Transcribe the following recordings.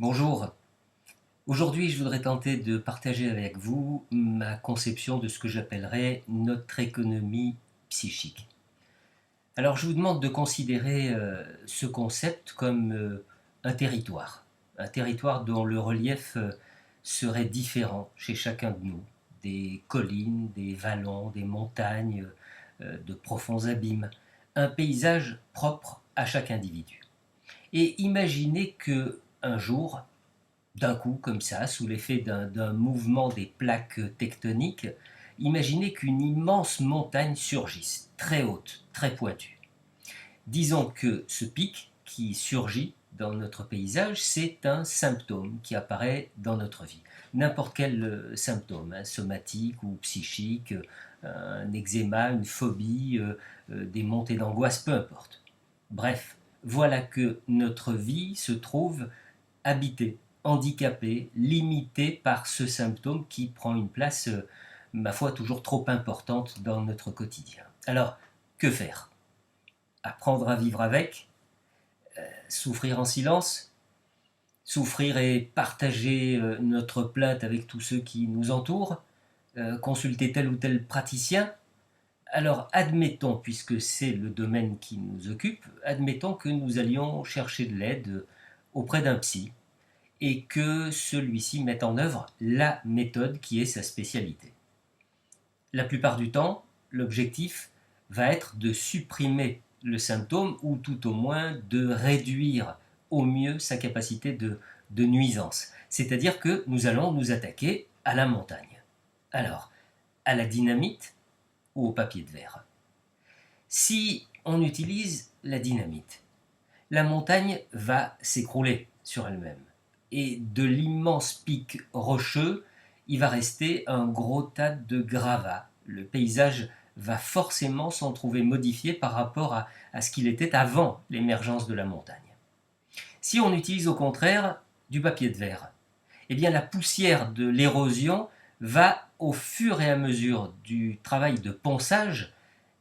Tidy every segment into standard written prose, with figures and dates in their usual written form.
Bonjour, aujourd'hui je voudrais tenter de partager avec vous ma conception de ce que j'appellerais notre économie psychique. Alors je vous demande de considérer ce concept comme un territoire dont le relief serait différent chez chacun de nous, des collines, des vallons, des montagnes, de profonds abîmes, un paysage propre à chaque individu. Et imaginez que un jour, d'un coup, comme ça, sous l'effet d'un mouvement des plaques tectoniques, imaginez qu'une immense montagne surgisse, très haute, très pointue. Disons que ce pic qui surgit dans notre paysage, c'est un symptôme qui apparaît dans notre vie. N'importe quel symptôme, somatique ou psychique, un eczéma, une phobie, des montées d'angoisse, peu importe. Bref, voilà que notre vie se trouve habité, handicapé, limité par ce symptôme qui prend une place, ma foi, toujours trop importante dans notre quotidien. Alors, que faire? Apprendre à vivre avec, souffrir en silence, souffrir et partager notre plainte avec tous ceux qui nous entourent, consulter tel ou tel praticien. Alors admettons, puisque c'est le domaine qui nous occupe, admettons que nous allions chercher de l'aide auprès d'un psy, et que celui-ci mette en œuvre la méthode qui est sa spécialité. La plupart du temps, l'objectif va être de supprimer le symptôme ou tout au moins de réduire au mieux sa capacité de nuisance. C'est-à-dire que nous allons nous attaquer à la montagne. Alors, à la dynamite ou au papier de verre? Si on utilise la dynamite, la montagne va s'écrouler sur elle-même. Et de l'immense pic rocheux, il va rester un gros tas de gravats. Le paysage va forcément s'en trouver modifié par rapport à ce qu'il était avant l'émergence de la montagne. Si on utilise au contraire du papier de verre, eh bien la poussière de l'érosion va, au fur et à mesure du travail de ponçage,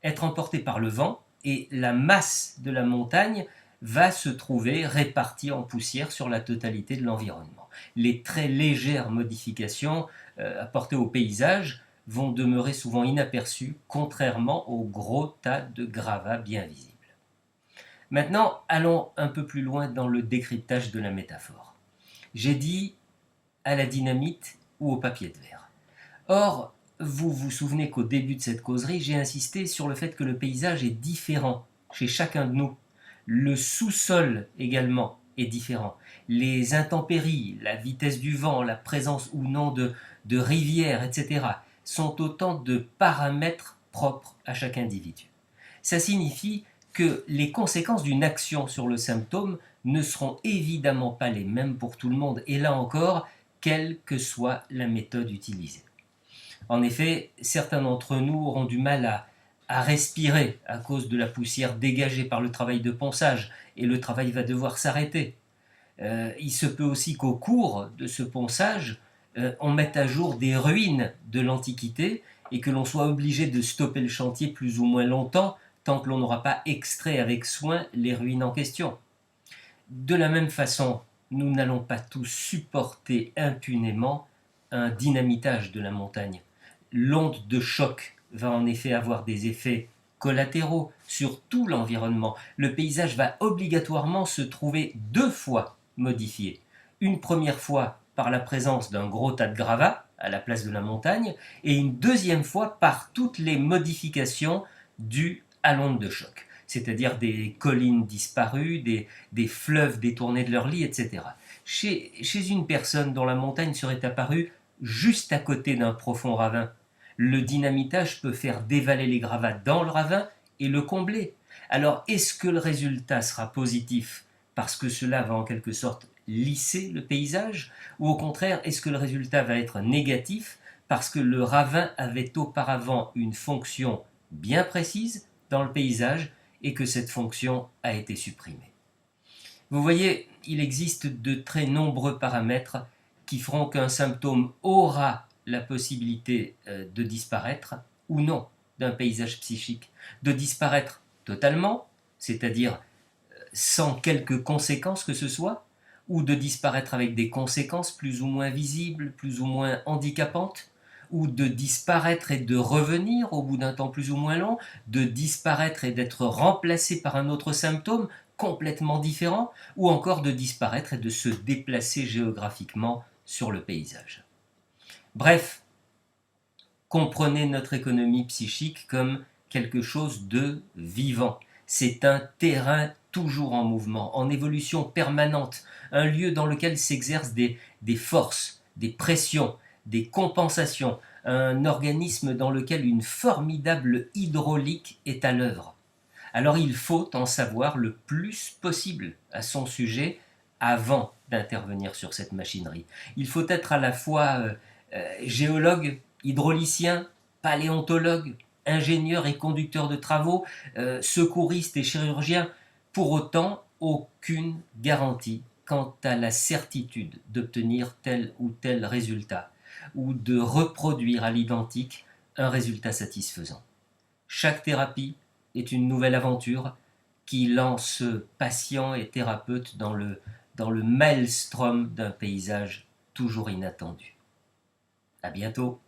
être emportée par le vent et la masse de la montagne va se trouver répartie en poussière sur la totalité de l'environnement. Les très légères modifications apportées au paysage vont demeurer souvent inaperçues, contrairement aux gros tas de gravats bien visibles. Maintenant, allons un peu plus loin dans le décryptage de la métaphore. J'ai dit à la dynamite ou au papier de verre. Or, vous vous souvenez qu'au début de cette causerie, j'ai insisté sur le fait que le paysage est différent chez chacun de nous. Le sous-sol également est différent. Les intempéries, la vitesse du vent, la présence ou non de rivières, etc., sont autant de paramètres propres à chaque individu. Ça signifie que les conséquences d'une action sur le symptôme ne seront évidemment pas les mêmes pour tout le monde, et là encore, quelle que soit la méthode utilisée. En effet, certains d'entre nous auront du mal à respirer à cause de la poussière dégagée par le travail de ponçage, et le travail va devoir s'arrêter. Il se peut aussi qu'au cours de ce ponçage, on mette à jour des ruines de l'Antiquité et que l'on soit obligé de stopper le chantier plus ou moins longtemps tant que l'on n'aura pas extrait avec soin les ruines en question. De la même façon, nous n'allons pas tous supporter impunément un dynamitage de la montagne. L'onde de choc va en effet avoir des effets collatéraux sur tout l'environnement. Le paysage va obligatoirement se trouver deux fois modifié. Une première fois par la présence d'un gros tas de gravats à la place de la montagne, et une deuxième fois par toutes les modifications dues à l'onde de choc, c'est-à-dire des collines disparues, des fleuves détournés de leur lit, etc. Chez une personne dont la montagne serait apparue juste à côté d'un profond ravin, le dynamitage peut faire dévaler les gravats dans le ravin et le combler. Alors, est-ce que le résultat sera positif parce que cela va en quelque sorte lisser le paysage, ou au contraire, est-ce que le résultat va être négatif parce que le ravin avait auparavant une fonction bien précise dans le paysage et que cette fonction a été supprimée? Vous voyez, il existe de très nombreux paramètres qui feront qu'un symptôme aura la possibilité de disparaître ou non d'un paysage psychique, de disparaître totalement, c'est-à-dire sans quelque conséquence que ce soit, ou de disparaître avec des conséquences plus ou moins visibles, plus ou moins handicapantes, ou de disparaître et de revenir au bout d'un temps plus ou moins long, de disparaître et d'être remplacé par un autre symptôme complètement différent, ou encore de disparaître et de se déplacer géographiquement sur le paysage. Bref, comprenez notre économie psychique comme quelque chose de vivant. C'est un terrain toujours en mouvement, en évolution permanente, un lieu dans lequel s'exercent des forces, des pressions, des compensations, un organisme dans lequel une formidable hydraulique est à l'œuvre. Alors il faut en savoir le plus possible à son sujet avant d'intervenir sur cette machinerie. Il faut être à la fois géologue, hydraulicien, paléontologue, ingénieur et conducteur de travaux, secouriste et chirurgien. Pour autant, aucune garantie quant à la certitude d'obtenir tel ou tel résultat ou de reproduire à l'identique un résultat satisfaisant. Chaque thérapie est une nouvelle aventure qui lance patients et thérapeutes dans le maelstrom d'un paysage toujours inattendu. À bientôt.